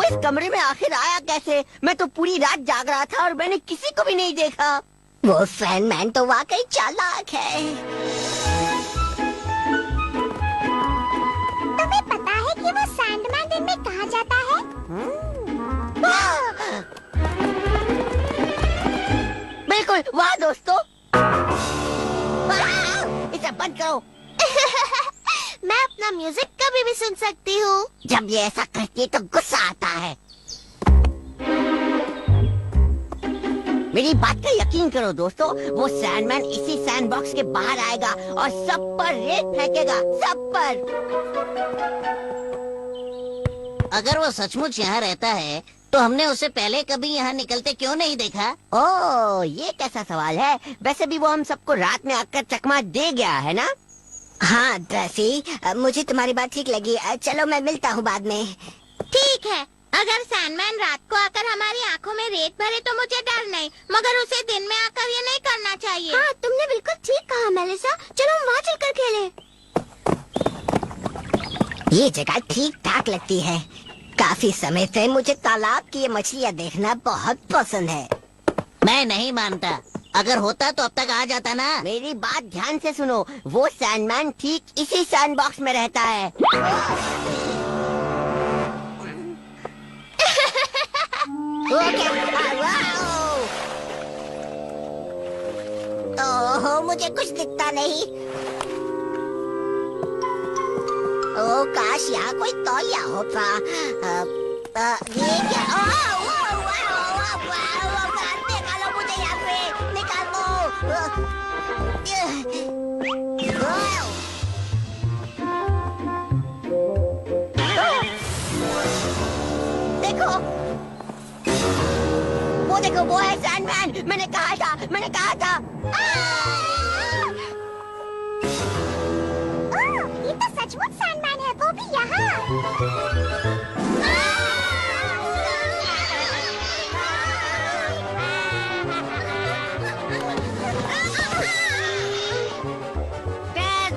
इस कमरे में आखिर आया कैसे? मैं तो पूरी रात जाग रहा था और मैंने किसी को भी नहीं देखा। वो सैंडमैन तो वाकई चालाक है। तुम्हें पता है कि वो सैंडमैन दिन में कहाँ जाता है? बिल्कुल, वाह दोस्तों। इसे बंद करो। मैं अपना म्यूजिक कभी भी सुन सकती हूँ। जब ये ऐसा करती है तो गुस्सा आता है। मेरी बात का यकीन करो दोस्तों, वो सैंडमैन इसी सैंडबॉक्स के बाहर आएगा और सब पर रेत फेंकेगा, सब पर। अगर वो सचमुच यहाँ रहता है तो हमने उसे पहले कभी यहाँ निकलते क्यों नहीं देखा? ओह, ये कैसा सवाल है। वैसे भी वो हम सबको रात में आकर चकमा दे गया है ना। हाँ ड्रेसी, मुझे तुम्हारी बात ठीक लगी। चलो मैं मिलता हूँ बाद में। ठीक है, अगर सैंडमैन रात को आकर हमारी आंखों में रेत भरे तो मुझे डर नहीं, मगर उसे दिन में आकर ये नहीं करना चाहिए। हाँ, तुमने बिल्कुल ठीक कहा मेलिसा। चलो हम वहाँ चलकर खेलें। ये जगह ठीक ठाक लगती है। काफी समय से मुझे तालाब की ये मछलियाँ देखना बहुत पसंद है। मैं नहीं मानता। अगर होता तो अब तक आ जाता ना। मेरी बात ध्यान से सुनो, वो सैंडमैन ठीक इसी सैंडबॉक्स में रहता है। ओह, मुझे कुछ दिखता नहीं। ओह, काश यहाँ कोई तौलिया होता। ये क्या? निकालो मुझे यहाँ से, निकालो। देखो, वो है सैंडमैन। मैंने कहा था। ये तो सचमुच सैंडमैन है, वो भी यहाँ।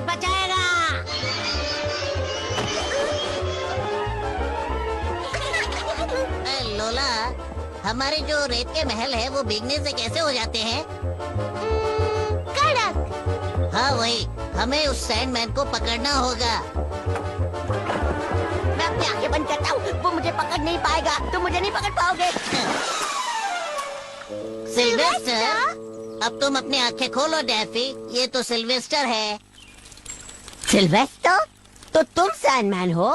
बचाएगा। लोला, हमारे जो रेत के महल है वो भीगने से कैसे हो जाते हैं? कड़क। हाँ वही, हमें उस सैंडमैन को पकड़ना होगा। मैं अपनी आंखें बंद करता हूँ, वो मुझे पकड़ नहीं पाएगा। तुम मुझे नहीं पकड़ पाओगे। सिल्वेस्टर, अब तुम अपनी आंखें खोलो डैफी। ये तो सिल्वेस्टर है। सिल्वेस्टर? तो तुम सैंडमैन हो?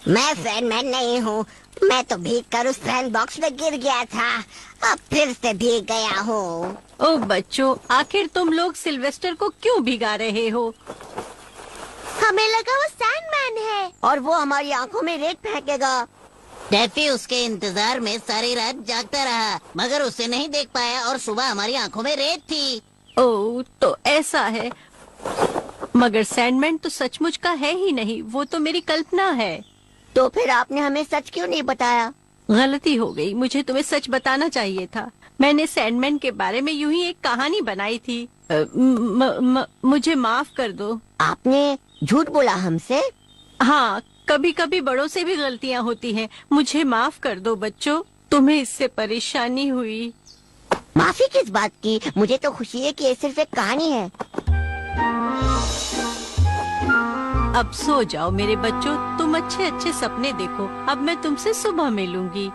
मैं सैंडमैन नहीं हूँ। मैं तो भीग कर उस सैंडबॉक्स में गिर गया था, अब फिर से भीग गया हूँ। ओ बच्चों, आखिर तुम लोग सिल्वेस्टर को क्यों भिगा रहे हो? हमें लगा वो सैंडमैन है और वो हमारी आंखों में रेत फेंकेगा। डैफी उसके इंतजार में सारी रात जागता रहा, मगर उसे नहीं देख पाया और सुबह हमारी आंखों में रेत थी। ओह, तो ऐसा है। मगर सैंडमैन तो सचमुच का है ही नहीं, वो तो मेरी कल्पना है। तो फिर आपने हमें सच क्यों नहीं बताया? गलती हो गई, मुझे तुम्हें सच बताना चाहिए था। मैंने सैंडमैन के बारे में यूं ही एक कहानी बनाई थी। मुझे माफ कर दो। आपने झूठ बोला हमसे? हाँ, कभी कभी बड़ों से भी गलतियाँ होती हैं। मुझे माफ कर दो बच्चों, तुम्हें इससे परेशानी हुई। माफी किस बात की? मुझे तो खुशी है कि ये सिर्फ एक कहानी है। अब सो जाओ मेरे बच्चों, तुम अच्छे अच्छे सपने देखो। अब मैं तुमसे सुबह मिलूंगी।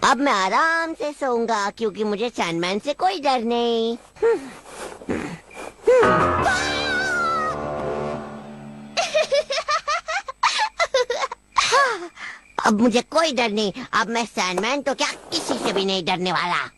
अब मैं आराम से सोऊंगा क्योंकि मुझे सैंडमैन से कोई डर नहीं। अब मुझे कोई डर नहीं। अब मैं सैंडमैन तो क्या, किसी से भी नहीं डरने वाला।